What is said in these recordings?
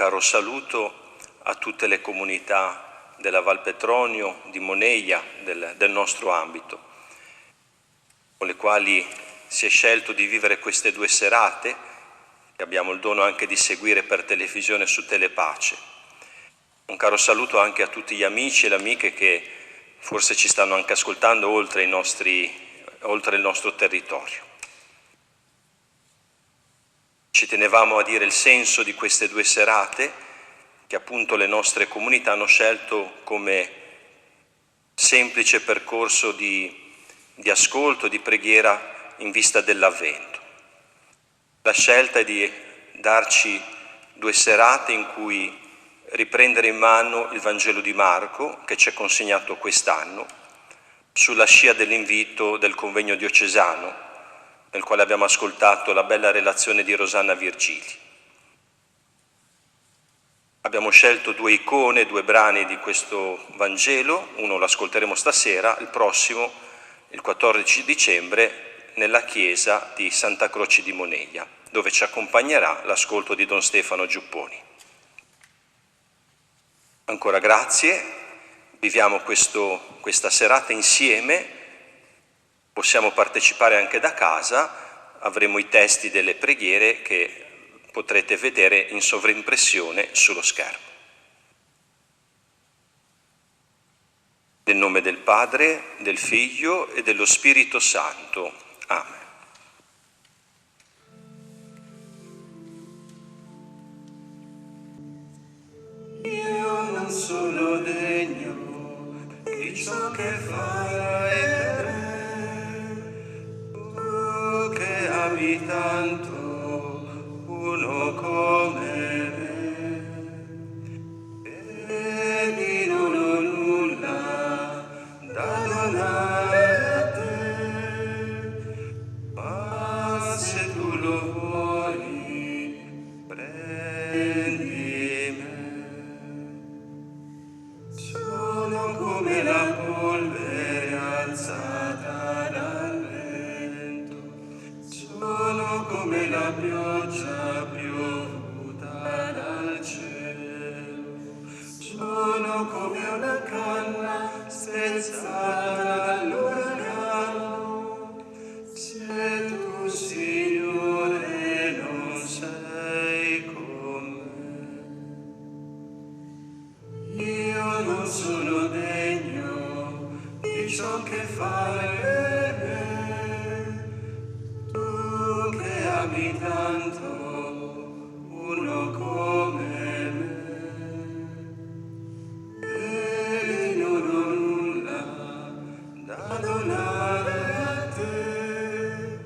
caro saluto a tutte le comunità della Val Petronio, di Moneglia, del nostro ambito, con le quali si è scelto di vivere queste 2 serate, che abbiamo il dono anche di seguire per televisione su Telepace. Un caro saluto anche a tutti gli amici e le amiche che forse ci stanno anche ascoltando oltre il nostro territorio. Ci tenevamo a dire il senso di queste 2 serate che appunto le nostre comunità hanno scelto come semplice percorso di ascolto, di preghiera in vista dell'Avvento. La scelta è di darci 2 serate in cui riprendere in mano il Vangelo di Marco, che ci è consegnato quest'anno, sulla scia dell'invito del convegno diocesano, nel quale abbiamo ascoltato la bella relazione di Rosanna Virgili. Abbiamo scelto 2 icone, 2 brani di questo Vangelo, uno lo ascolteremo stasera, il prossimo, il 14 dicembre, nella chiesa di Santa Croce di Moneglia, dove ci accompagnerà l'ascolto di Don Stefano Giupponi. Ancora grazie, viviamo questa serata insieme. Possiamo partecipare anche da casa, avremo i testi delle preghiere che potrete vedere in sovraimpressione sullo schermo. Nel nome del Padre, del Figlio e dello Spirito Santo. Amen. Io non sono degno di ciò che fai per me, tu che ami tanto uno come me, e non ho nulla da donare a te, ma se tu lo vuoi prendi me. Sono come la polvere alzata dal vento, sono come la pioggia piovuta dal cielo, sono come una canna spezzata dall'uragano. Se tu, Signore, non sei con me, io non sono degno di ciò che fai per me, tu che ami tanto uno come me, e non ho nulla da donare a te,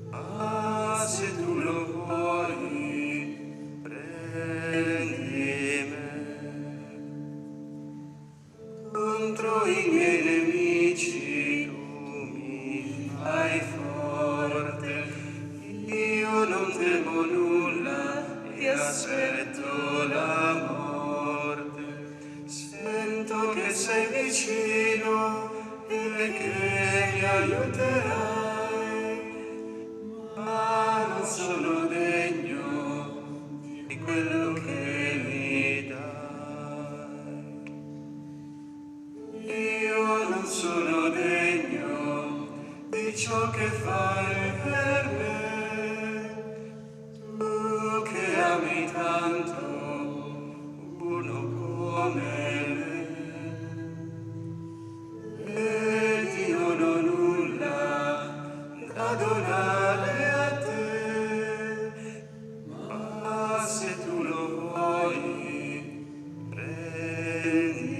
ma se tu lo vuoi prendi me. Contro i miei nemici tu mi fai forte, io non temo nulla e aspetto la morte. Sento che sei vicino e che mi aiuterai, ma non sono degno di quello che mi dai. Io non sono degno di ciò che fai per me, tu che ami tanto uno come me, ed io non ho nulla da donare a te, ma se tu lo vuoi prendi.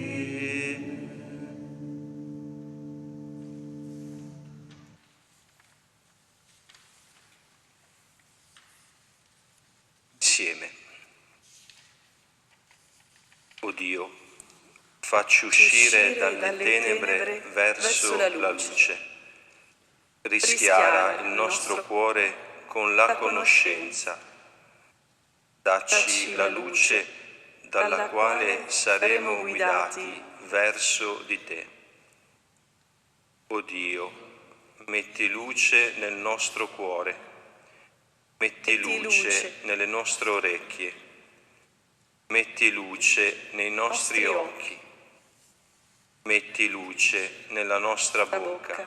Insieme. O Dio, facci uscire dalle tenebre verso la luce. Rischiara il nostro cuore con la conoscenza. Dacci la luce dalla quale saremo guidati verso di te. O Dio, metti luce nel nostro cuore, metti luce nelle nostre orecchie, Metti luce nei nostri occhi. Metti luce nella nostra bocca.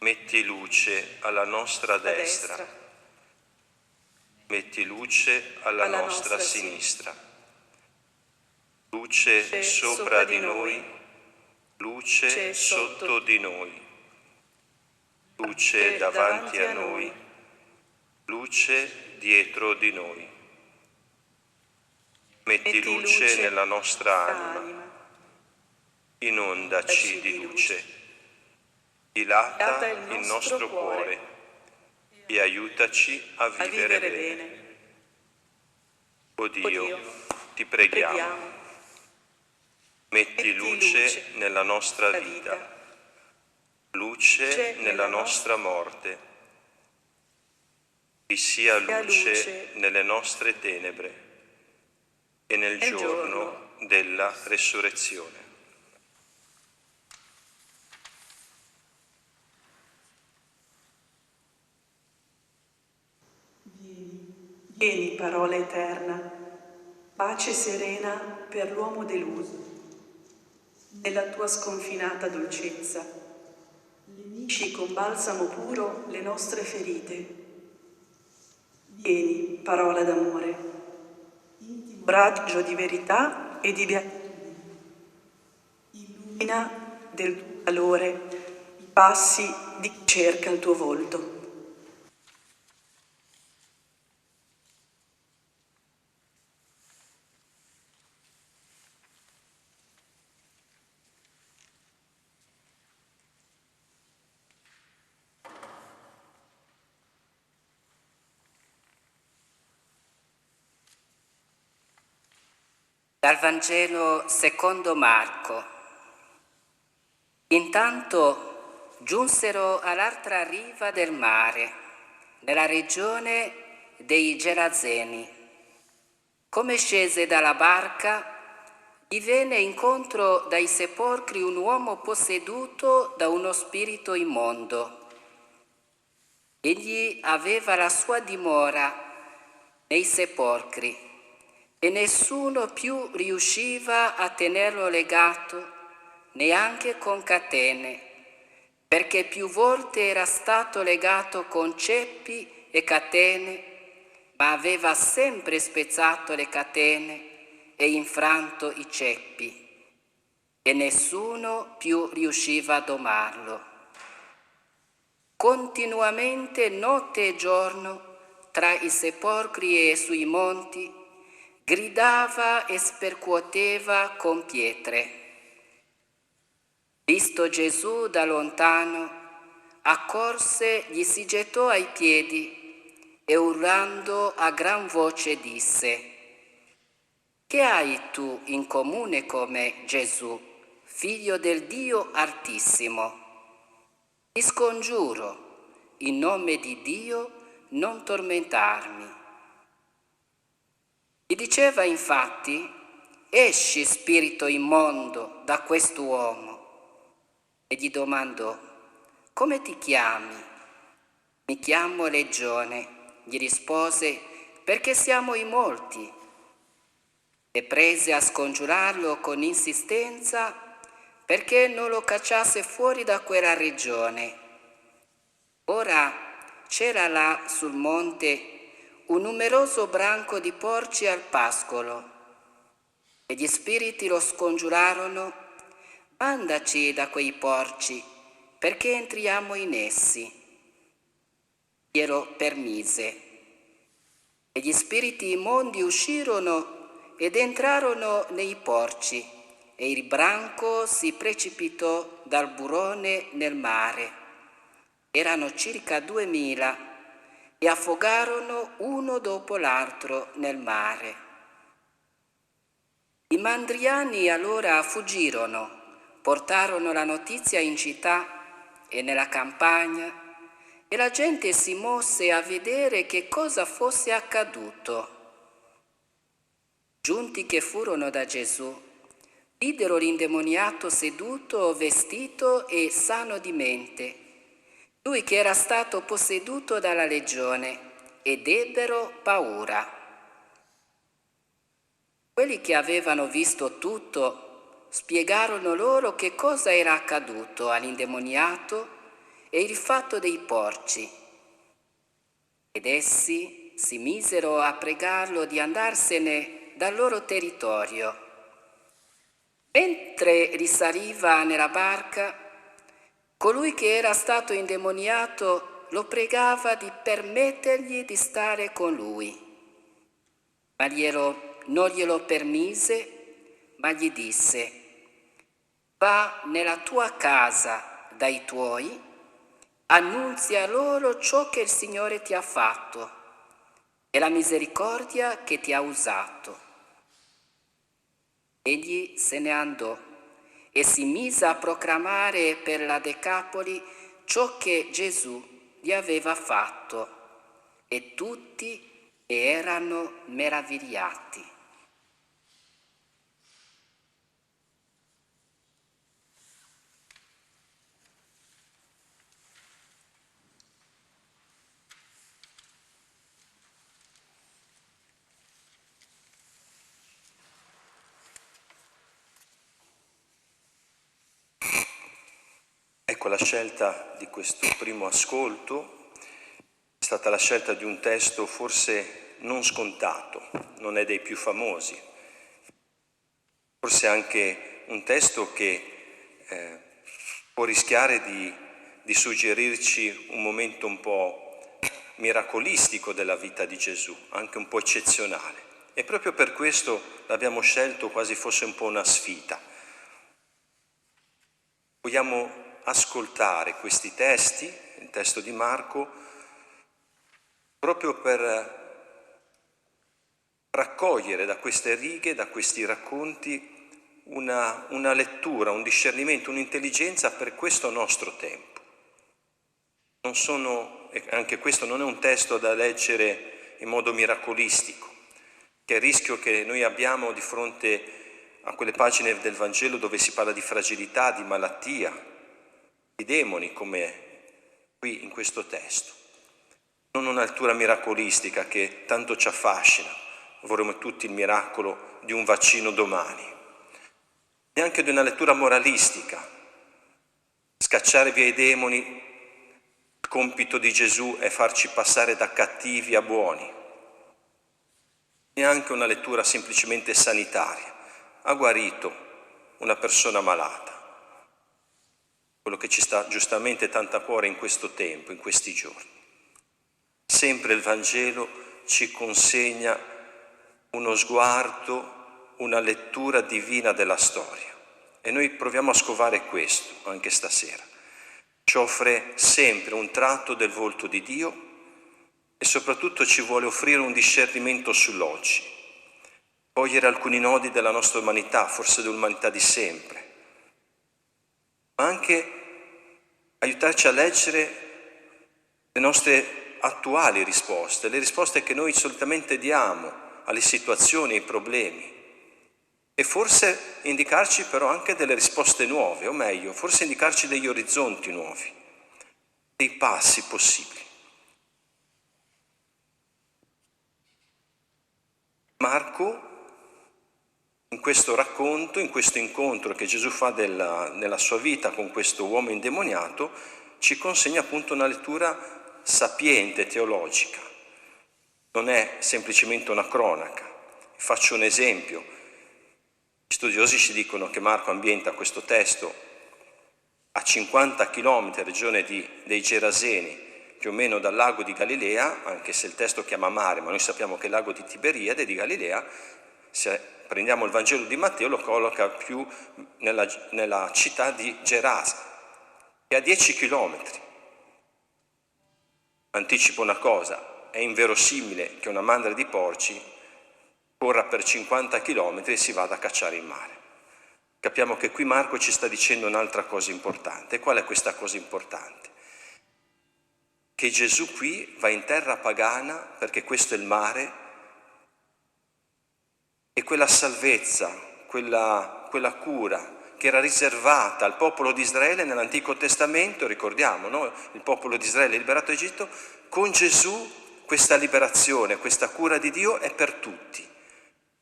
Metti luce alla nostra destra. Metti luce alla nostra sinistra. Luce sopra di noi, luce sotto di noi. Luce davanti a noi, luce dietro di noi. Metti luce nella nostra anima. Inondaci di luce, dilata il nostro cuore e aiutaci a vivere bene. O Dio, ti preghiamo, metti luce nella nostra vita, luce nella nostra morte, vi sia luce nelle nostre tenebre e nel giorno della resurrezione. Vieni, parola eterna, pace serena per l'uomo deluso. Nella tua sconfinata dolcezza, lenisci con balsamo puro le nostre ferite. Vieni, parola d'amore, intimo raggio di verità e di beatitudine. Illumina del tuo calore i passi di chi cerca il tuo volto. Dal Vangelo secondo Marco. Intanto giunsero all'altra riva del mare, nella regione dei Gerazeni. Come scese dalla barca, gli venne incontro dai sepolcri un uomo posseduto da uno spirito immondo. Egli aveva la sua dimora nei sepolcri e nessuno più riusciva a tenerlo legato, neanche con catene, perché più volte era stato legato con ceppi e catene, ma aveva sempre spezzato le catene e infranto i ceppi, e nessuno più riusciva a domarlo. Continuamente, notte e giorno, tra i sepolcri e sui monti, gridava e spercuoteva con pietre. Visto Gesù da lontano, accorse, gli si gettò ai piedi e urlando a gran voce disse: «Che hai tu in comune con me, Gesù, figlio del Dio Altissimo? Ti scongiuro, in nome di Dio, non tormentarmi». Gli diceva infatti: «Esci, spirito immondo, da quest'uomo». E gli domandò: «Come ti chiami?» «Mi chiamo Legione», gli rispose, «perché siamo in molti». E prese a scongiurarlo con insistenza perché non lo cacciasse fuori da quella regione. Ora c'era là sul monte un numeroso branco di porci al pascolo, e gli spiriti lo scongiurarono: «Mandaci da quei porci, perché entriamo in essi». Glielo permise. E gli spiriti immondi uscirono ed entrarono nei porci, e il branco si precipitò dal burrone nel mare. Erano circa 2000, e affogarono uno dopo l'altro nel mare. I mandriani allora fuggirono, portarono la notizia in città e nella campagna, e la gente si mosse a vedere che cosa fosse accaduto. Giunti che furono da Gesù, videro l'indemoniato seduto, vestito e sano di mente, lui che era stato posseduto dalla legione, ed ebbero paura. Quelli che avevano visto tutto spiegarono loro che cosa era accaduto all'indemoniato e il fatto dei porci. Ed essi si misero a pregarlo di andarsene dal loro territorio. Mentre risaliva nella barca, colui che era stato indemoniato lo pregava di permettergli di stare con lui. Ma non glielo permise, ma gli disse: va nella tua casa dai tuoi, annunzia loro ciò che il Signore ti ha fatto e la misericordia che ti ha usato. Egli se ne andò e si mise a proclamare per la Decapoli ciò che Gesù gli aveva fatto, e tutti erano meravigliati. Ecco, la scelta di questo primo ascolto è stata la scelta di un testo forse non scontato, non è dei più famosi, forse anche un testo che può rischiare di suggerirci un momento un po' miracolistico della vita di Gesù, anche un po' eccezionale. E proprio per questo l'abbiamo scelto quasi fosse un po' una sfida. Vogliamo ascoltare questi testi, il testo di Marco, proprio per raccogliere da queste righe, da questi racconti, una lettura, un discernimento, un'intelligenza per questo nostro tempo. Anche questo non è un testo da leggere in modo miracolistico, che è il rischio che noi abbiamo di fronte a quelle pagine del Vangelo dove si parla di fragilità, di malattia, di demoni, come qui in questo testo. Non una lettura miracolistica che tanto ci affascina, vorremmo tutti il miracolo di un vaccino domani, neanche di una lettura moralistica, scacciare via i demoni, il compito di Gesù è farci passare da cattivi a buoni, neanche una lettura semplicemente sanitaria, ha guarito una persona malata. Quello che ci sta giustamente tanto a cuore in questo tempo, in questi giorni. Sempre il Vangelo ci consegna uno sguardo, una lettura divina della storia. E noi proviamo a scovare questo anche stasera. Ci offre sempre un tratto del volto di Dio e soprattutto ci vuole offrire un discernimento sull'oggi. Cogliere alcuni nodi della nostra umanità, forse dell'umanità di sempre. Ma anche aiutarci a leggere le nostre attuali risposte, le risposte che noi solitamente diamo alle situazioni, ai problemi, e forse indicarci però anche delle risposte nuove, o meglio, forse indicarci degli orizzonti nuovi, dei passi possibili. Marco, in questo racconto, in questo incontro che Gesù fa nella sua vita con questo uomo indemoniato, ci consegna appunto una lettura sapiente, teologica. Non è semplicemente una cronaca. Faccio un esempio. Gli studiosi ci dicono che Marco ambienta questo testo a 50 km, regione dei Geraseni, più o meno dal lago di Galilea, anche se il testo chiama mare, ma noi sappiamo che è il lago di Tiberiade di Galilea. Se prendiamo il Vangelo di Matteo, lo colloca più nella città di Gerasa, che è a 10 chilometri. Anticipo una cosa, è inverosimile che una mandria di porci corra per 50 chilometri e si vada a cacciare in mare. Capiamo che qui Marco ci sta dicendo un'altra cosa importante. Qual è questa cosa importante? Che Gesù qui va in terra pagana perché questo è il mare e quella salvezza, quella cura che era riservata al popolo di Israele nell'Antico Testamento, ricordiamo, no? Il popolo di Israele liberato Egitto, con Gesù questa liberazione, questa cura di Dio è per tutti.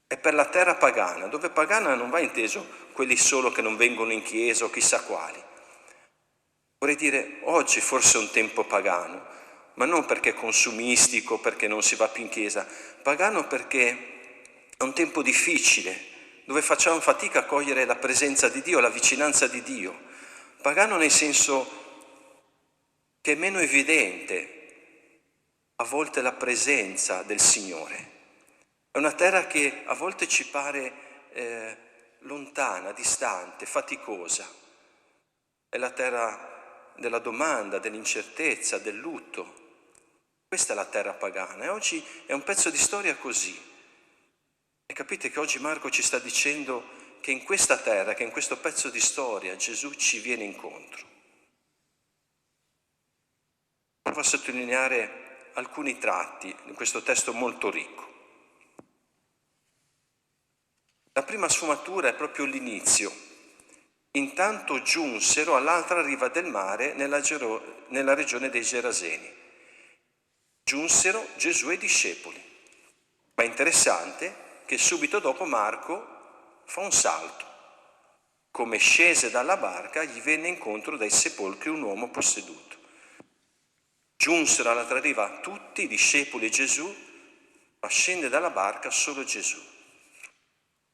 è per la terra pagana, dove pagana non va inteso quelli solo che non vengono in chiesa o chissà quali. Vorrei dire, oggi forse è un tempo pagano, ma non perché è consumistico, perché non si va più in chiesa, pagano perché è un tempo difficile, dove facciamo fatica a cogliere la presenza di Dio, la vicinanza di Dio. Pagano nel senso che è meno evidente a volte la presenza del Signore. È una terra che a volte ci pare lontana, distante, faticosa. È la terra della domanda, dell'incertezza, del lutto. Questa è la terra pagana e oggi è un pezzo di storia così. E capite che oggi Marco ci sta dicendo che in questa terra, che in questo pezzo di storia Gesù ci viene incontro. Provo a sottolineare alcuni tratti in questo testo molto ricco. La prima sfumatura è proprio l'inizio. Intanto giunsero all'altra riva del mare nella regione dei Geraseni. Giunsero Gesù e i discepoli. Ma è interessante che subito dopo Marco fa un salto. Come scese dalla barca, gli venne incontro dai sepolcri un uomo posseduto. Giunsero all'altra riva tutti i discepoli e Gesù, ma scende dalla barca solo Gesù.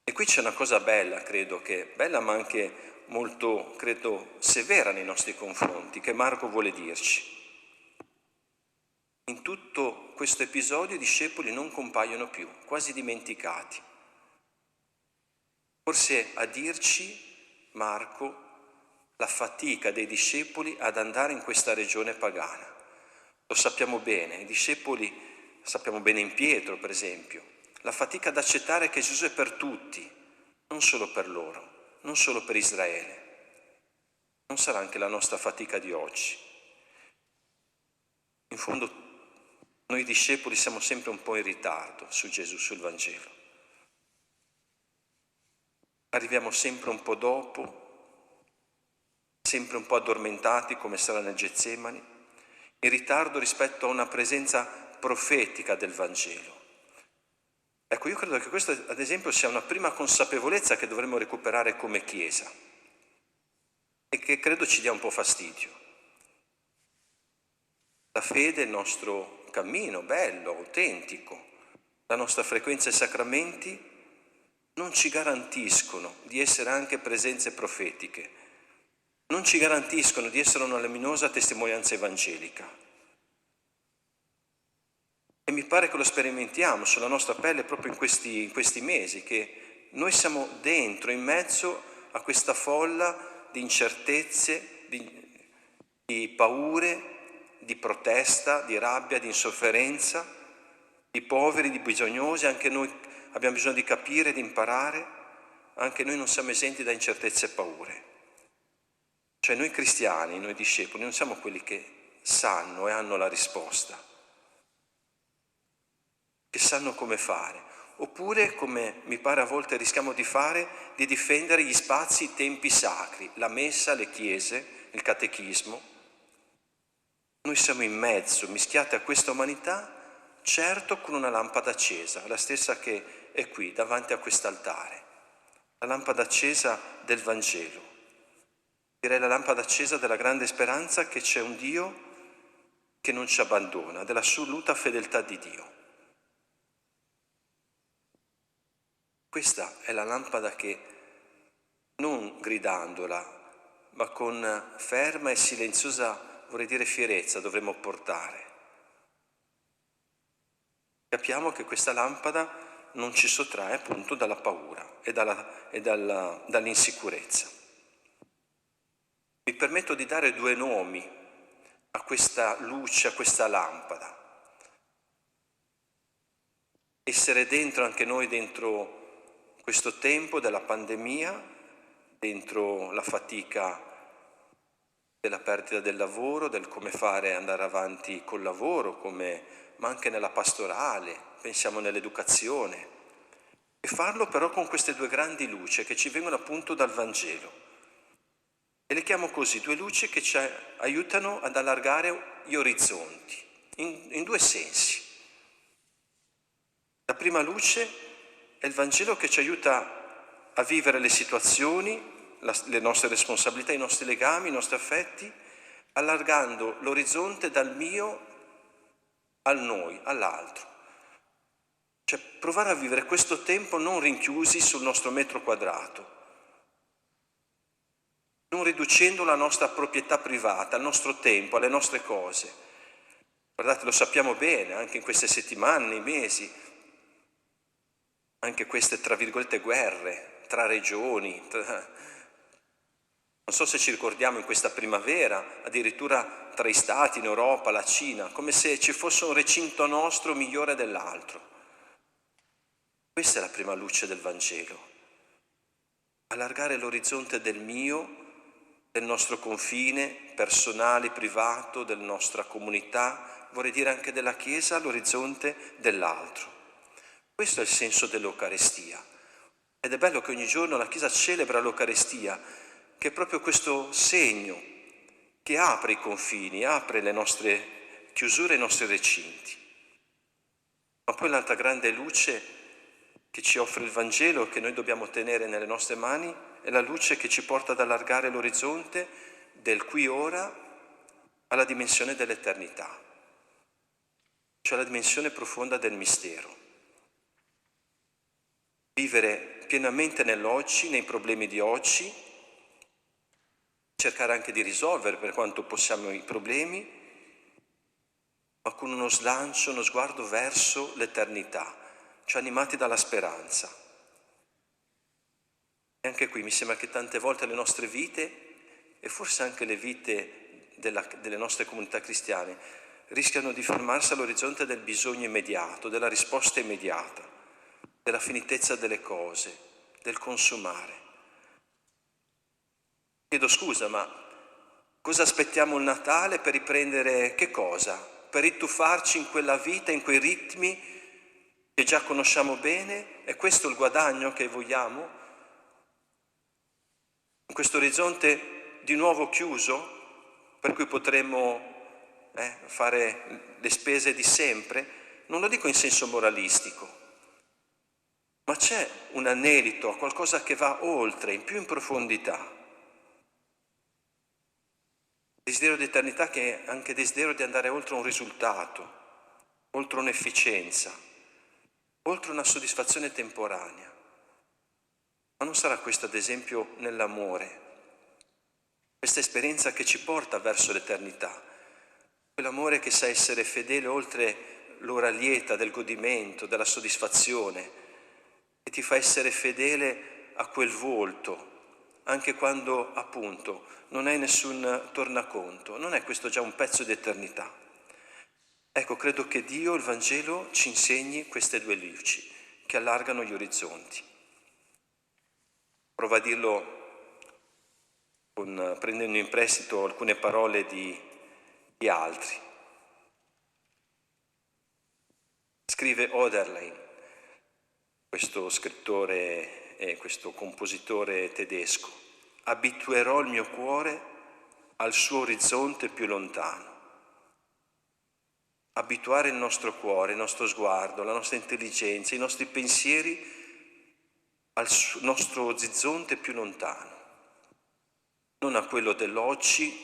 E qui c'è una cosa bella, credo che bella ma anche molto, credo, severa nei nostri confronti, che Marco vuole dirci. In tutto questo episodio i discepoli non compaiono più, quasi dimenticati. Forse a dirci, Marco, la fatica dei discepoli ad andare in questa regione pagana. Lo sappiamo bene, i discepoli, sappiamo bene in Pietro per esempio, la fatica ad accettare che Gesù è per tutti, non solo per loro, non solo per Israele. Non sarà anche la nostra fatica di oggi. In fondo noi discepoli siamo sempre un po' in ritardo su Gesù, sul Vangelo. Arriviamo sempre un po' dopo, sempre un po' addormentati come sarà nel Getsemani, in ritardo rispetto a una presenza profetica del Vangelo. Ecco, io credo che questa, ad esempio, sia una prima consapevolezza che dovremmo recuperare come Chiesa e che credo ci dia un po' fastidio. La fede, il nostro cammino bello, autentico, la nostra frequenza ai sacramenti non ci garantiscono di essere anche presenze profetiche, non ci garantiscono di essere una luminosa testimonianza evangelica. E mi pare che lo sperimentiamo sulla nostra pelle proprio in questi mesi, che noi siamo dentro, in mezzo a questa folla di incertezze, di paure, di protesta, di rabbia, di insofferenza, di poveri, di bisognosi. Anche noi abbiamo bisogno di capire, di imparare, anche noi non siamo esenti da incertezze e paure. Cioè noi cristiani, noi discepoli, non siamo quelli che sanno e hanno la risposta, che sanno come fare, oppure, come mi pare a volte rischiamo di fare, di difendere gli spazi, i tempi sacri, la messa, le chiese, il catechismo. Noi siamo in mezzo, mischiati a questa umanità, certo con una lampada accesa, la stessa che è qui, davanti a quest'altare, la lampada accesa del Vangelo. Direi la lampada accesa della grande speranza che c'è un Dio che non ci abbandona, dell'assoluta fedeltà di Dio. Questa è la lampada che, non gridandola, ma con ferma e silenziosa, vorrei dire fierezza, dovremmo portare. Capiamo che questa lampada non ci sottrae appunto dalla paura e dall'insicurezza. Mi permetto di dare due nomi a questa luce, a questa lampada. Essere dentro anche noi, dentro questo tempo della pandemia, dentro la fatica della perdita del lavoro, del come fare andare avanti col lavoro, ma anche nella pastorale, pensiamo nell'educazione. E farlo però con queste due grandi luci che ci vengono appunto dal Vangelo. E le chiamo così, due luci che ci aiutano ad allargare gli orizzonti, in due sensi. La prima luce è il Vangelo che ci aiuta a vivere le situazioni, le nostre responsabilità, i nostri legami, i nostri affetti, allargando l'orizzonte dal mio al noi, all'altro. Cioè provare a vivere questo tempo non rinchiusi sul nostro metro quadrato, non riducendo la nostra proprietà privata, il nostro tempo, alle nostre cose. Guardate, lo sappiamo bene, anche in queste settimane, nei mesi, anche queste, tra virgolette, guerre, tra regioni, non so se ci ricordiamo in questa primavera, addirittura tra i stati, in Europa, la Cina, come se ci fosse un recinto nostro migliore dell'altro. Questa è la prima luce del Vangelo, allargare l'orizzonte del mio, del nostro confine personale, privato, della nostra comunità, vorrei dire anche della Chiesa, all'orizzonte dell'altro. Questo è il senso dell'Eucarestia. Ed è bello che ogni giorno la Chiesa celebra l'Eucarestia, che è proprio questo segno che apre i confini, apre le nostre chiusure, i nostri recinti. Ma poi l'altra grande luce che ci offre il Vangelo, che noi dobbiamo tenere nelle nostre mani, è la luce che ci porta ad allargare l'orizzonte del qui ora alla dimensione dell'eternità, cioè la dimensione profonda del mistero. Vivere pienamente nell'oggi, nei problemi di oggi, cercare anche di risolvere per quanto possiamo i problemi, ma con uno slancio, uno sguardo verso l'eternità, cioè animati dalla speranza. E anche qui mi sembra che tante volte le nostre vite, e forse anche le vite delle nostre comunità cristiane, rischiano di fermarsi all'orizzonte del bisogno immediato, della risposta immediata, della finitezza delle cose, del consumare. Chiedo scusa, ma cosa aspettiamo il Natale per riprendere che cosa? Per rituffarci in quella vita, in quei ritmi che già conosciamo bene? È questo il guadagno che vogliamo? In questo orizzonte di nuovo chiuso, per cui potremmo fare le spese di sempre? Non lo dico in senso moralistico, ma c'è un anelito a qualcosa che va oltre, in più in profondità. Desiderio di eternità che è anche desiderio di andare oltre un risultato, oltre un'efficienza, oltre una soddisfazione temporanea. Ma non sarà questo, ad esempio, nell'amore, questa esperienza che ci porta verso l'eternità, quell'amore che sa essere fedele oltre l'ora lieta del godimento, della soddisfazione, che ti fa essere fedele a quel volto, anche quando appunto non hai nessun tornaconto. Non è questo già un pezzo di eternità? Ecco, credo che Dio, il Vangelo, ci insegni queste due luci che allargano gli orizzonti. Provo a dirlo prendendo in prestito alcune parole di altri. Scrive Oderlein, questo scrittore e questo compositore tedesco: abituerò il mio cuore al suo orizzonte più lontano. Abituare il nostro cuore, il nostro sguardo, la nostra intelligenza, i nostri pensieri al nostro orizzonte più lontano, non a quello dell'oggi,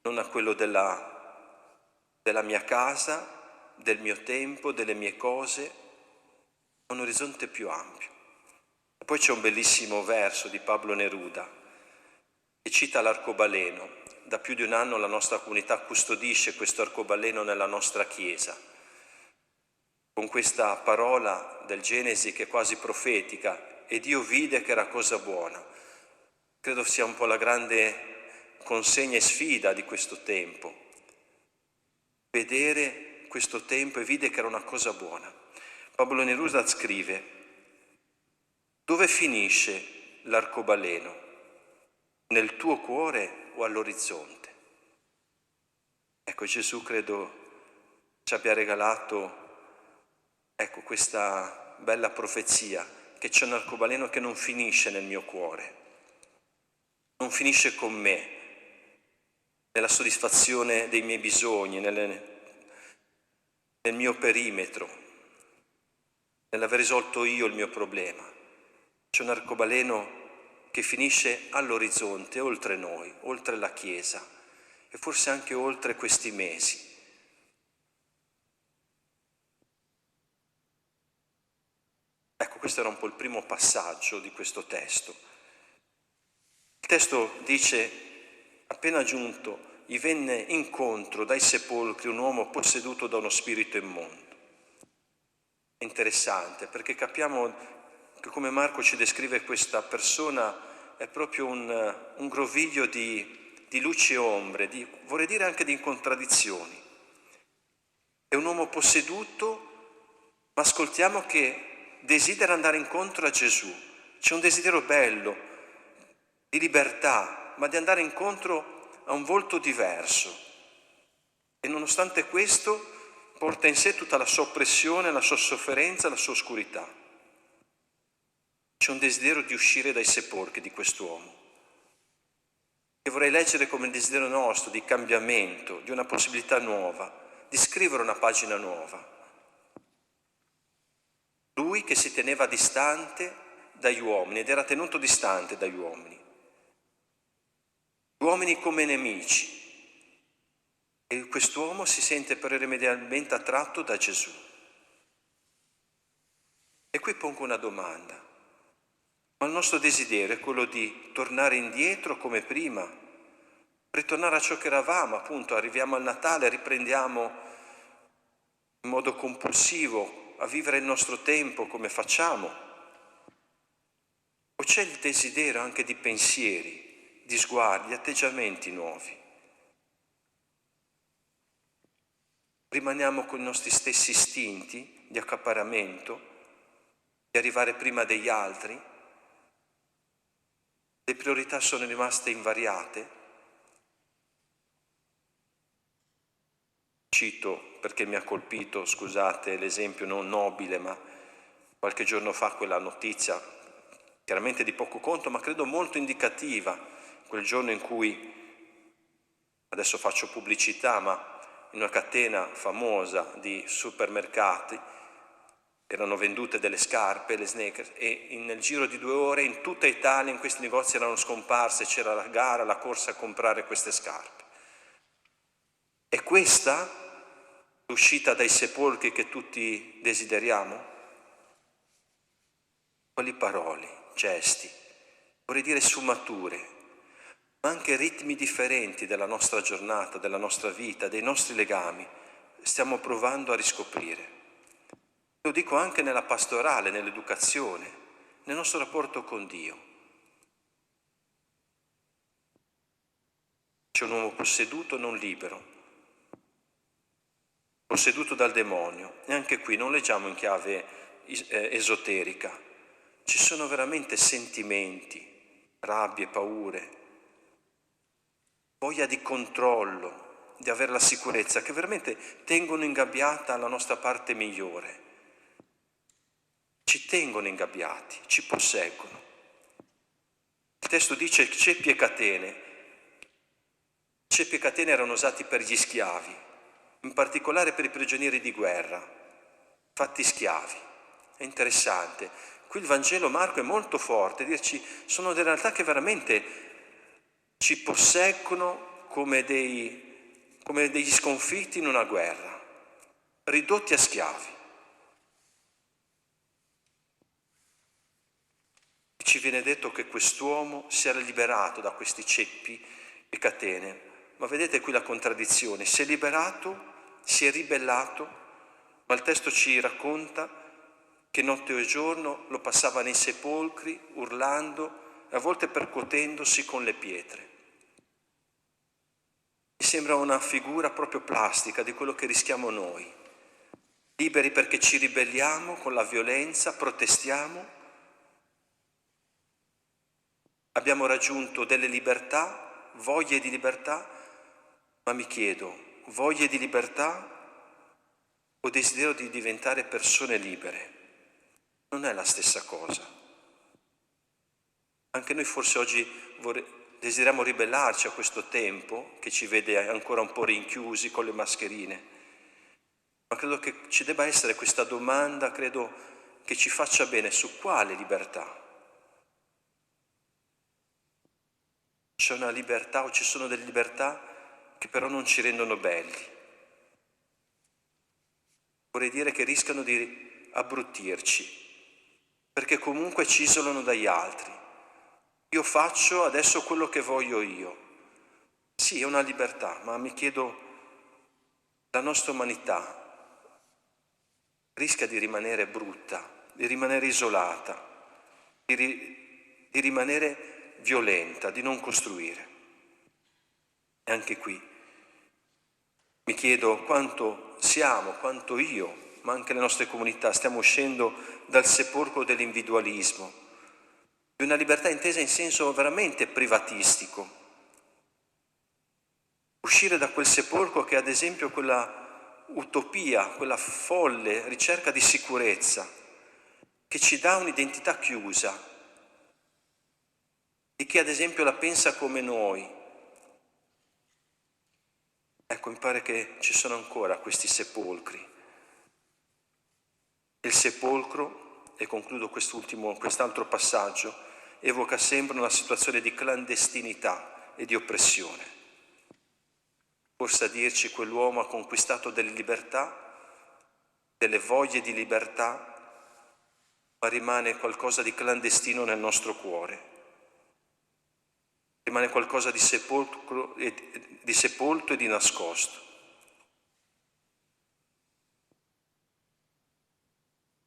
non a quello della mia casa, del mio tempo, delle mie cose, un orizzonte più ampio. E poi c'è un bellissimo verso di Pablo Neruda che cita l'arcobaleno. Da più di un anno la nostra comunità custodisce questo arcobaleno nella nostra Chiesa, con questa parola del Genesi che è quasi profetica: e Dio vide che era cosa buona. Credo sia un po' la grande consegna e sfida di questo tempo, vedere questo tempo, e vide che era una cosa buona. Pablo Neruda scrive: dove finisce l'arcobaleno? Nel tuo cuore o all'orizzonte? Ecco, Gesù credo ci abbia regalato questa bella profezia, che c'è un arcobaleno che non finisce nel mio cuore, non finisce con me, nella soddisfazione dei miei bisogni, nel mio perimetro, nell'aver risolto io il mio problema. C'è un arcobaleno che finisce all'orizzonte, oltre noi, oltre la Chiesa e forse anche oltre questi mesi. Ecco, questo era un po' il primo passaggio di questo testo. Il testo dice, appena giunto, gli venne incontro dai sepolcri un uomo posseduto da uno spirito immondo. È interessante perché capiamo che come Marco ci descrive questa persona è proprio un groviglio di luci e ombre, vorrei dire anche di contraddizioni. È un uomo posseduto, ma ascoltiamo che desidera andare incontro a Gesù. C'è un desiderio bello, di libertà, ma di andare incontro a un volto diverso. E nonostante questo porta in sé tutta la sua oppressione, la sua sofferenza, la sua oscurità. C'è un desiderio di uscire dai sepolcri di quest'uomo. E vorrei leggere come il desiderio nostro di cambiamento, di una possibilità nuova, di scrivere una pagina nuova. Lui che si teneva distante dagli uomini ed era tenuto distante dagli uomini. Gli uomini come nemici. E quest'uomo si sente però irrimediabilmente attratto da Gesù. E qui pongo una domanda. Ma il nostro desiderio è quello di tornare indietro come prima, ritornare a ciò che eravamo, appunto, arriviamo al Natale, riprendiamo in modo compulsivo a vivere il nostro tempo come facciamo? O c'è il desiderio anche di pensieri, di sguardi, atteggiamenti nuovi? Rimaniamo con i nostri stessi istinti di accaparramento, di arrivare prima degli altri? Le priorità sono rimaste invariate? Cito perché mi ha colpito, scusate l'esempio non nobile, ma qualche giorno fa quella notizia, chiaramente di poco conto, ma credo molto indicativa, quel giorno in cui, adesso faccio pubblicità, ma in una catena famosa di supermercati erano vendute delle scarpe, le sneakers, e nel giro di 2 ore in tutta Italia in questi negozi erano scomparse, c'era la gara, la corsa a comprare queste scarpe. È questa l'uscita dai sepolcri che tutti desideriamo? Quali parole, gesti, vorrei dire sfumature, ma anche ritmi differenti della nostra giornata, della nostra vita, dei nostri legami, stiamo provando a riscoprire. Lo dico anche nella pastorale, nell'educazione, nel nostro rapporto con Dio. C'è un uomo posseduto, non libero, posseduto dal demonio. E anche qui non leggiamo in chiave esoterica. Ci sono veramente sentimenti, rabbie, paure, voglia di controllo, di avere la sicurezza, che veramente tengono ingabbiata la nostra parte migliore. Ci tengono ingabbiati, ci posseggono. Il testo dice ceppi e catene. Ceppi e catene erano usati per gli schiavi, in particolare per i prigionieri di guerra, fatti schiavi. È interessante. Qui il Vangelo Marco è molto forte, dirci sono delle realtà che veramente ci posseggono come degli sconfitti in una guerra, ridotti a schiavi. Ci viene detto che quest'uomo si era liberato da questi ceppi e catene, ma vedete qui la contraddizione, si è liberato, si è ribellato, ma il testo ci racconta che notte e giorno lo passava nei sepolcri, urlando e a volte percuotendosi con le pietre. Mi sembra una figura proprio plastica di quello che rischiamo noi, liberi perché ci ribelliamo con la violenza, protestiamo. Abbiamo raggiunto delle libertà, voglie di libertà, ma mi chiedo, voglie di libertà o desiderio di diventare persone libere? Non è la stessa cosa. Anche noi forse oggi desideriamo ribellarci a questo tempo che ci vede ancora un po' rinchiusi con le mascherine, ma credo che ci debba essere questa domanda, credo, che ci faccia bene, su quale libertà? C'è una libertà o ci sono delle libertà che però non ci rendono belli. Vorrei dire che rischiano di abbruttirci, perché comunque ci isolano dagli altri. Io faccio adesso quello che voglio io. Sì, è una libertà, ma mi chiedo, la nostra umanità rischia di rimanere brutta, di rimanere isolata, di rimanere violenta, di non costruire. E anche qui mi chiedo quanto io, ma anche le nostre comunità, stiamo uscendo dal sepolcro dell'individualismo, di una libertà intesa in senso veramente privatistico. Uscire da quel sepolcro che è ad esempio quella utopia, quella folle ricerca di sicurezza, che ci dà un'identità chiusa, di chi ad esempio la pensa come noi. Ecco, mi pare che ci sono ancora questi sepolcri. Il sepolcro, e concludo quest'altro passaggio, evoca sempre una situazione di clandestinità e di oppressione. Forse a dirci quell'uomo ha conquistato delle libertà, delle voglie di libertà, ma rimane qualcosa di clandestino nel nostro cuore. Rimane qualcosa di sepolto e di nascosto.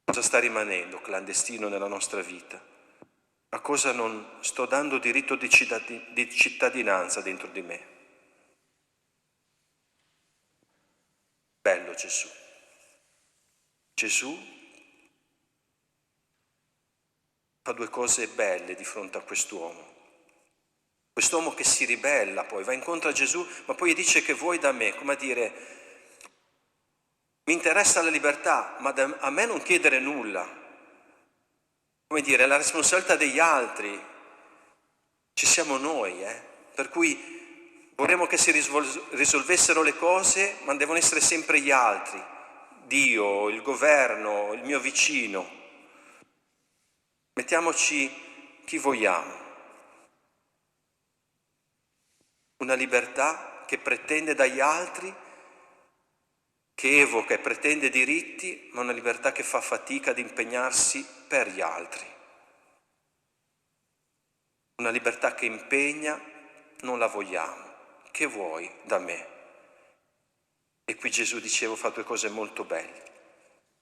Cosa sta rimanendo clandestino nella nostra vita? A cosa non sto dando diritto di cittadinanza dentro di me? Bello Gesù. Gesù fa due cose belle di fronte a quest'uomo. Quest'uomo che si ribella poi, va incontro a Gesù, ma poi dice: che vuoi da me? Come a dire, mi interessa la libertà, ma a me non chiedere nulla. Come dire, è la responsabilità degli altri. Ci siamo noi, Per cui vorremmo che si risolvessero le cose, ma devono essere sempre gli altri. Dio, il governo, il mio vicino. Mettiamoci chi vogliamo. Una libertà che pretende dagli altri, che evoca e pretende diritti, ma una libertà che fa fatica ad impegnarsi per gli altri. Una libertà che impegna, non la vogliamo. Che vuoi da me? E qui Gesù, dicevo, fa due cose molto belle.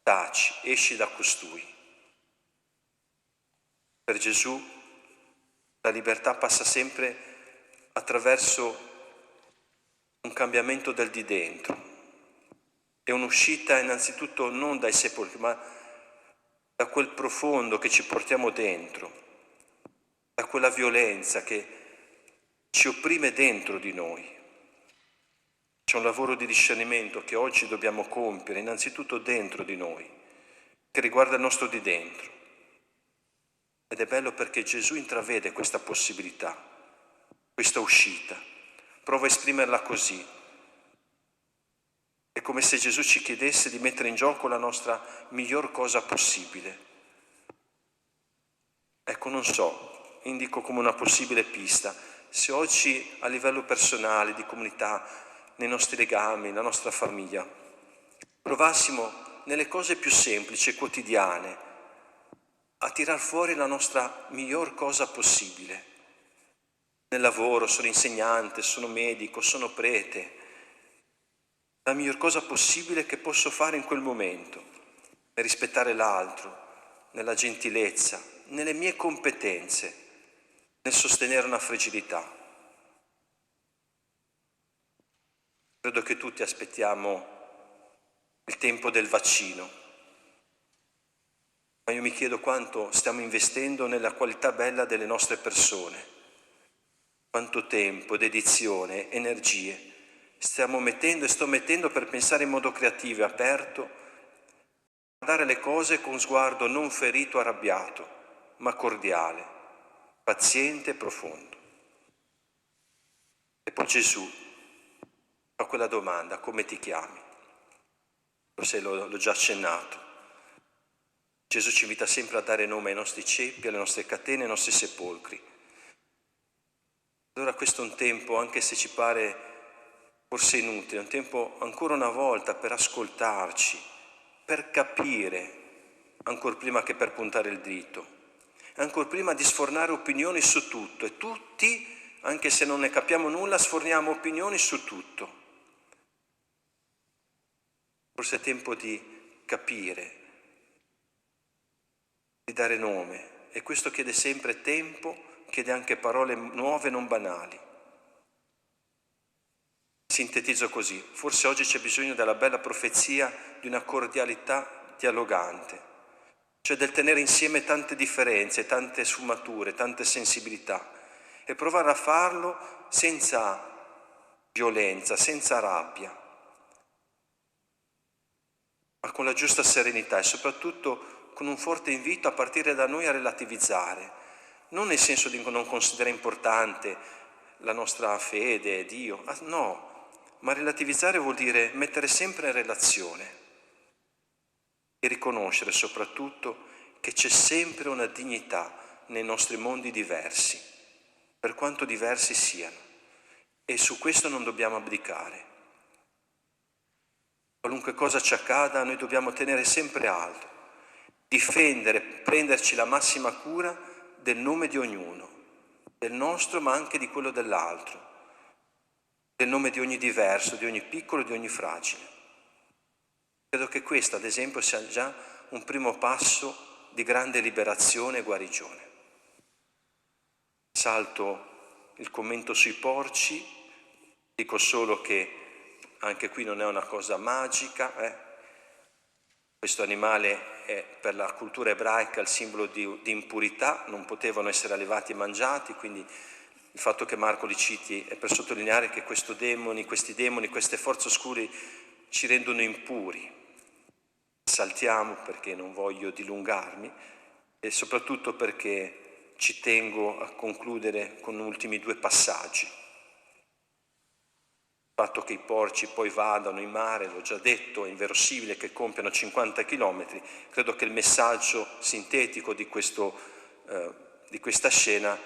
Taci, esci da costui. Per Gesù la libertà passa sempre attraverso un cambiamento del di dentro. È un'uscita innanzitutto non dai sepolcri, ma da quel profondo che ci portiamo dentro, da quella violenza che ci opprime dentro di noi. C'è un lavoro di discernimento che oggi dobbiamo compiere innanzitutto dentro di noi, che riguarda il nostro di dentro. Ed è bello perché Gesù intravede questa possibilità, questa uscita, prova a esprimerla così. È come se Gesù ci chiedesse di mettere in gioco la nostra miglior cosa possibile. Ecco, non so, indico come una possibile pista. Se oggi a livello personale, di comunità, nei nostri legami, nella nostra famiglia, provassimo nelle cose più semplici e quotidiane a tirar fuori la nostra miglior cosa possibile. Nel lavoro, sono insegnante, sono medico, sono prete. La miglior cosa possibile che posso fare in quel momento, per rispettare l'altro, nella gentilezza, nelle mie competenze, nel sostenere una fragilità. Credo che tutti aspettiamo il tempo del vaccino, ma io mi chiedo quanto stiamo investendo nella qualità bella delle nostre persone, quanto tempo, dedizione, energie stiamo mettendo e sto mettendo per pensare in modo creativo e aperto, guardare le cose con sguardo non ferito, arrabbiato, ma cordiale, paziente e profondo. E poi Gesù fa quella domanda: come ti chiami? Forse l'ho già accennato. Gesù ci invita sempre a dare nome ai nostri ceppi, alle nostre catene, ai nostri sepolcri. Allora questo è un tempo, anche se ci pare forse inutile, è un tempo ancora una volta per ascoltarci, per capire, ancora prima che per puntare il dito, ancora prima di sfornare opinioni su tutto, e tutti, anche se non ne capiamo nulla, sforniamo opinioni su tutto. Forse è tempo di capire, di dare nome, e questo chiede sempre tempo, chiede anche parole nuove, non banali. Sintetizzo così: forse oggi c'è bisogno della bella profezia di una cordialità dialogante, cioè del tenere insieme tante differenze, tante sfumature, tante sensibilità, e provare a farlo senza violenza, senza rabbia, ma con la giusta serenità, e soprattutto con un forte invito a partire da noi a relativizzare, non nel senso di non considerare importante la nostra fede, Dio, no, ma relativizzare vuol dire mettere sempre in relazione e riconoscere soprattutto che c'è sempre una dignità nei nostri mondi diversi, per quanto diversi siano, e su questo non dobbiamo abdicare. Qualunque cosa ci accada, noi dobbiamo tenere sempre alto, difendere, prenderci la massima cura del nome di ognuno, del nostro ma anche di quello dell'altro, del nome di ogni diverso, di ogni piccolo, di ogni fragile. Credo che questo, ad esempio, sia già un primo passo di grande liberazione e guarigione. Salto il commento sui porci, dico solo che anche qui non è una cosa magica, Questo animale è per la cultura ebraica il simbolo di impurità, non potevano essere allevati e mangiati, quindi il fatto che Marco li citi è per sottolineare che questi demoni, queste forze oscure ci rendono impuri. Saltiamo perché non voglio dilungarmi e soprattutto perché ci tengo a concludere con ultimi due passaggi. Il fatto che i porci poi vadano in mare, l'ho già detto, è inverosimile che compiano 50 chilometri. Credo che il messaggio sintetico di questa scena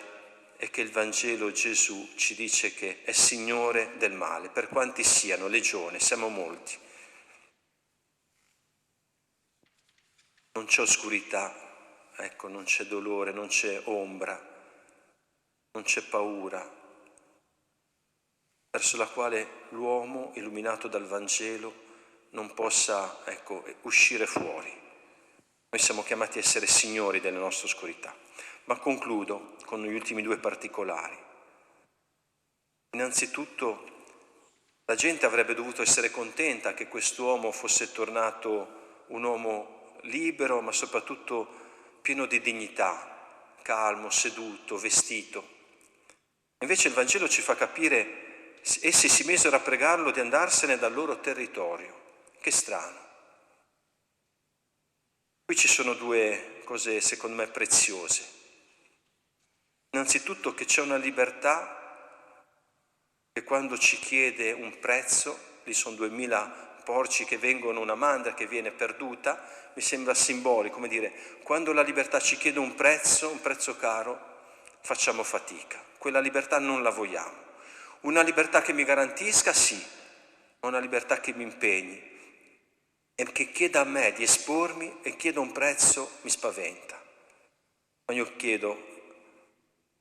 è che il Vangelo Gesù ci dice che è Signore del male, per quanti siano, legione, siamo molti. Non c'è oscurità, non c'è dolore, non c'è ombra, non c'è paura, verso la quale l'uomo, illuminato dal Vangelo, non possa, uscire fuori. Noi siamo chiamati a essere signori delle nostre oscurità. Ma concludo con gli ultimi due particolari. Innanzitutto, la gente avrebbe dovuto essere contenta che quest'uomo fosse tornato un uomo libero, ma soprattutto pieno di dignità, calmo, seduto, vestito. Invece il Vangelo ci fa capire: essi si misero a pregarlo di andarsene dal loro territorio. Che strano. Qui ci sono due cose, secondo me, preziose. Innanzitutto che c'è una libertà che quando ci chiede un prezzo, lì sono 2000 porci che vengono, una mandra che viene perduta, mi sembra simbolico, come dire, quando la libertà ci chiede un prezzo caro, facciamo fatica. Quella libertà non la vogliamo. Una libertà che mi garantisca, sì, ma una libertà che mi impegni e che chieda a me di espormi e chieda un prezzo mi spaventa. Ma io chiedo: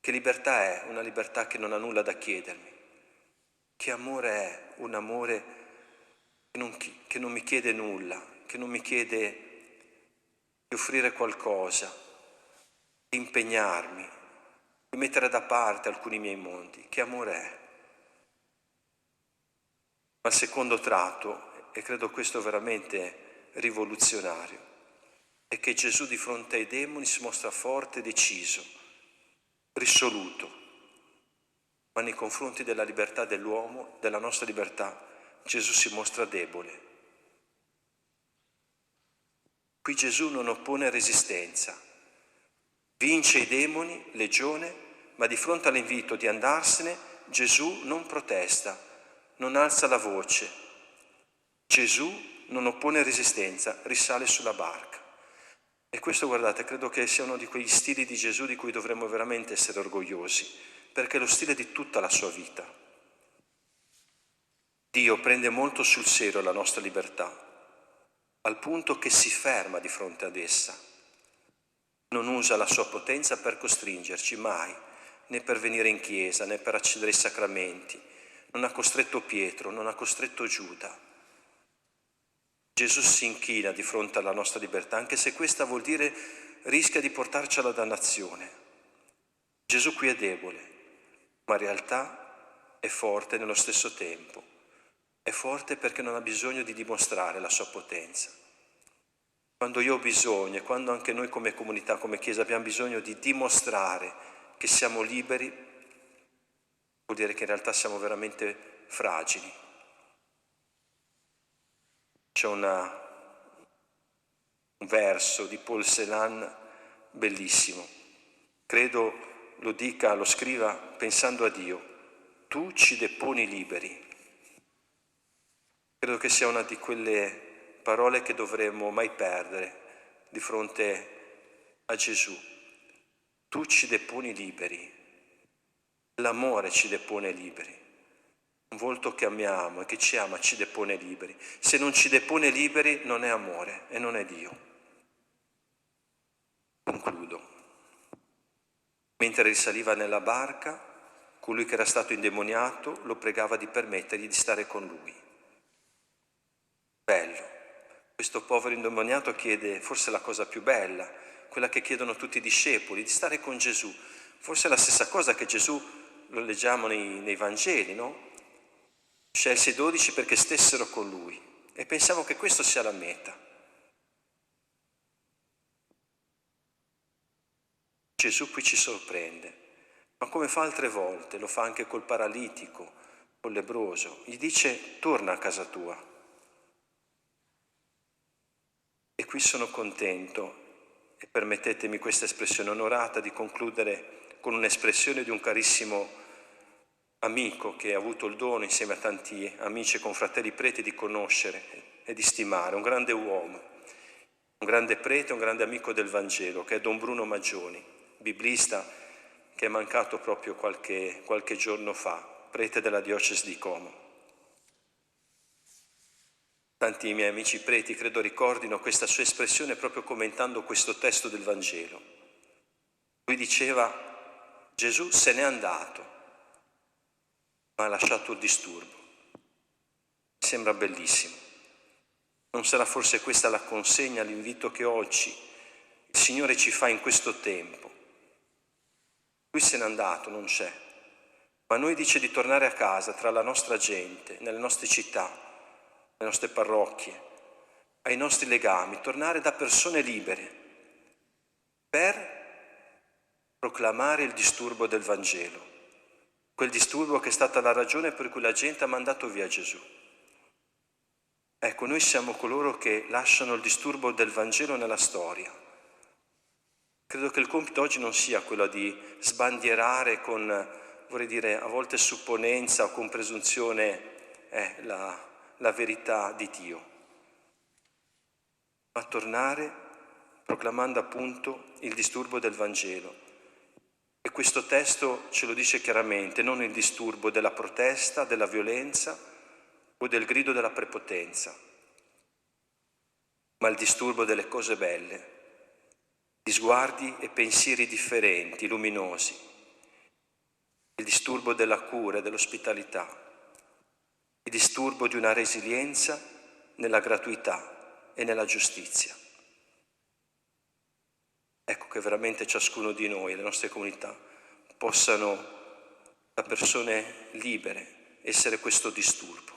che libertà è? Una libertà che non ha nulla da chiedermi. Che amore è? Un amore che non mi chiede nulla, che non mi chiede di offrire qualcosa, di impegnarmi, di mettere da parte alcuni miei mondi. Che amore è? Ma il secondo tratto, e credo questo veramente rivoluzionario, è che Gesù di fronte ai demoni si mostra forte e deciso, risoluto, ma nei confronti della libertà dell'uomo, della nostra libertà, Gesù si mostra debole. Qui Gesù non oppone resistenza, vince i demoni, legione, ma di fronte all'invito di andarsene, Gesù non protesta, non alza la voce. Gesù non oppone resistenza, risale sulla barca. E questo, guardate, credo che sia uno di quegli stili di Gesù di cui dovremmo veramente essere orgogliosi, perché è lo stile di tutta la sua vita. Dio prende molto sul serio la nostra libertà, al punto che si ferma di fronte ad essa. Non usa la sua potenza per costringerci, mai, né per venire in chiesa, né per accedere ai sacramenti. Non ha costretto Pietro, non ha costretto Giuda. Gesù si inchina di fronte alla nostra libertà, anche se questa vuol dire rischia di portarci alla dannazione. Gesù qui è debole, ma in realtà è forte nello stesso tempo. È forte perché non ha bisogno di dimostrare la sua potenza. Quando io ho bisogno, e quando anche noi come comunità, come Chiesa abbiamo bisogno di dimostrare che siamo liberi, vuol dire che in realtà siamo veramente fragili. C'è un verso di Paul Celan bellissimo. Credo lo scriva pensando a Dio. Tu ci deponi liberi. Credo che sia una di quelle parole che dovremmo mai perdere di fronte a Gesù. Tu ci deponi liberi. L'amore ci depone liberi. Un volto che amiamo e che ci ama ci depone liberi. Se non ci depone liberi non è amore e non è Dio. Concludo. Mentre risaliva nella barca, colui che era stato indemoniato lo pregava di permettergli di stare con lui. Bello. Questo povero indemoniato chiede forse la cosa più bella, quella che chiedono tutti i discepoli, di stare con Gesù. Forse è la stessa cosa che Gesù, lo leggiamo nei Vangeli, no? Scelse i 12 perché stessero con lui e pensiamo che questo sia la meta. Gesù qui ci sorprende, ma come fa altre volte, lo fa anche col paralitico, col lebbroso, gli dice torna a casa tua. E qui sono contento, e permettetemi questa espressione onorata, di concludere con un'espressione di un carissimo amico che ha avuto il dono insieme a tanti amici e confratelli preti di conoscere e di stimare, un grande uomo, un grande prete, un grande amico del Vangelo, che è Don Bruno Maggioni, biblista che è mancato proprio qualche giorno fa, prete della diocesi di Como. Tanti miei amici preti credo ricordino questa sua espressione proprio commentando questo testo del Vangelo. Lui diceva: Gesù se n'è andato, ma ha lasciato il disturbo. Mi sembra bellissimo. Non sarà forse questa la consegna, l'invito che oggi il Signore ci fa in questo tempo? Lui se n'è andato, non c'è, ma a noi dice di tornare a casa, tra la nostra gente, nelle nostre città, nelle nostre parrocchie, ai nostri legami, tornare da persone libere per proclamare il disturbo del Vangelo, quel disturbo che è stata la ragione per cui la gente ha mandato via Gesù. Ecco, noi siamo coloro che lasciano il disturbo del Vangelo nella storia. Credo che il compito oggi non sia quello di sbandierare con, vorrei dire, a volte supponenza o con presunzione la verità di Dio, ma tornare proclamando appunto il disturbo del Vangelo. E questo testo ce lo dice chiaramente, non il disturbo della protesta, della violenza o del grido della prepotenza, ma il disturbo delle cose belle, di sguardi e pensieri differenti, luminosi, il disturbo della cura e dell'ospitalità, il disturbo di una resilienza nella gratuità e nella giustizia. Ecco che veramente ciascuno di noi, le nostre comunità, possano, da persone libere, essere questo disturbo.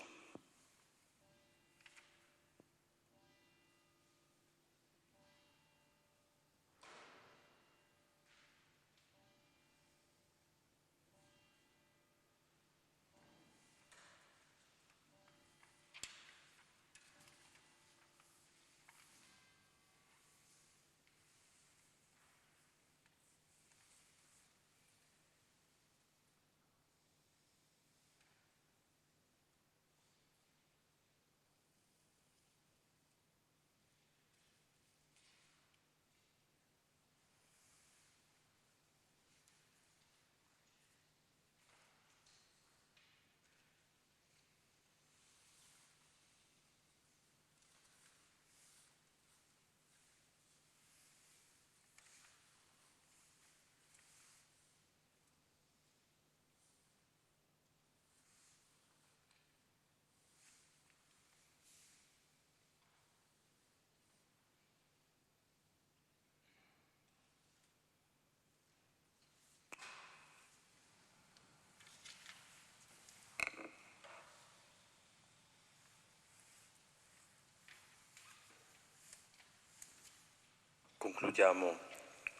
Concludiamo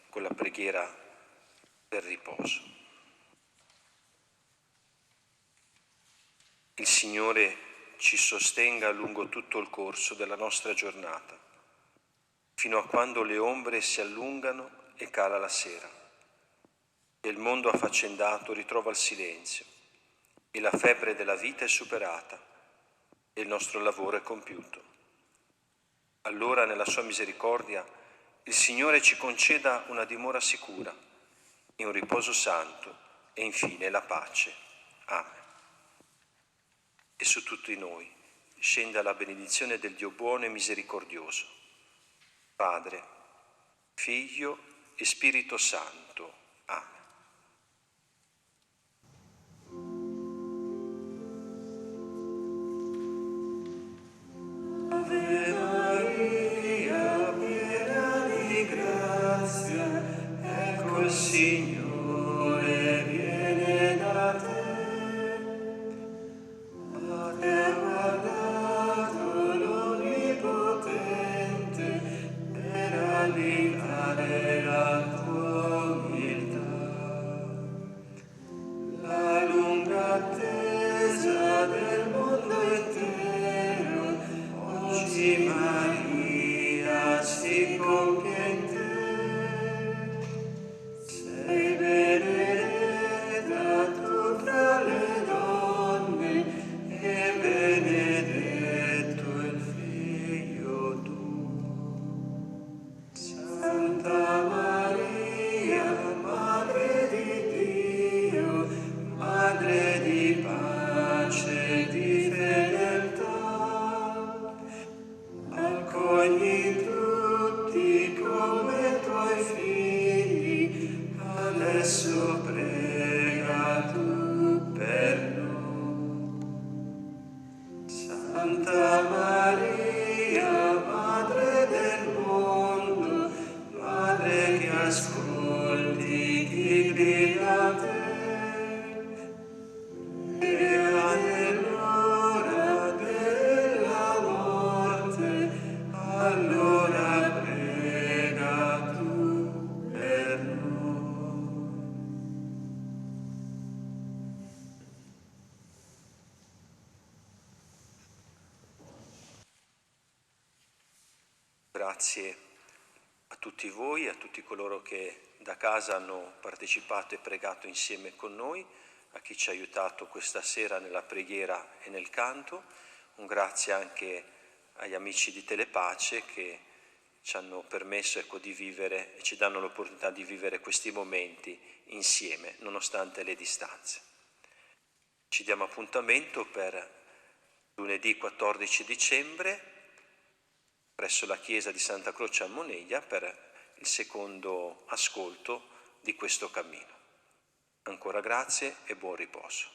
con la preghiera del riposo. Il Signore ci sostenga lungo tutto il corso della nostra giornata, fino a quando le ombre si allungano e cala la sera, e il mondo affaccendato ritrova il silenzio, e la febbre della vita è superata, e il nostro lavoro è compiuto. Allora, nella sua misericordia, il Signore ci conceda una dimora sicura, e un riposo santo, e infine la pace. Amen. E su tutti noi scenda la benedizione del Dio buono e misericordioso, Padre, Figlio e Spirito Santo. Amen. Ave Maria, piena di grazia, ecco il Signore viene da te. A te ha guardato l'Onnipotente per allentare la tua umiltà. La lunga attesa del mondo intero, oggi Maria si compie in te. Sei benedetta tu fra le donne, e benedetto il figlio tuo. Santa Maria, Madre di Dio, Madre di pace e di fedeltà, accogli tutti come tuoi figli, adesso prega tu per noi. Santa Maria, Madre del mondo, Madre che ascolti chi grida a te, prega nell'ora della morte, allora prega tu per noi. Grazie a tutti voi, a tutti coloro che da casa hanno partecipato e pregato insieme con noi, a chi ci ha aiutato questa sera nella preghiera e nel canto. Un grazie anche agli amici di Telepace che ci hanno permesso di vivere e ci danno l'opportunità di vivere questi momenti insieme, nonostante le distanze. Ci diamo appuntamento per lunedì 14 dicembre presso la chiesa di Santa Croce a Moneglia per il secondo ascolto di questo cammino. Ancora grazie e buon riposo.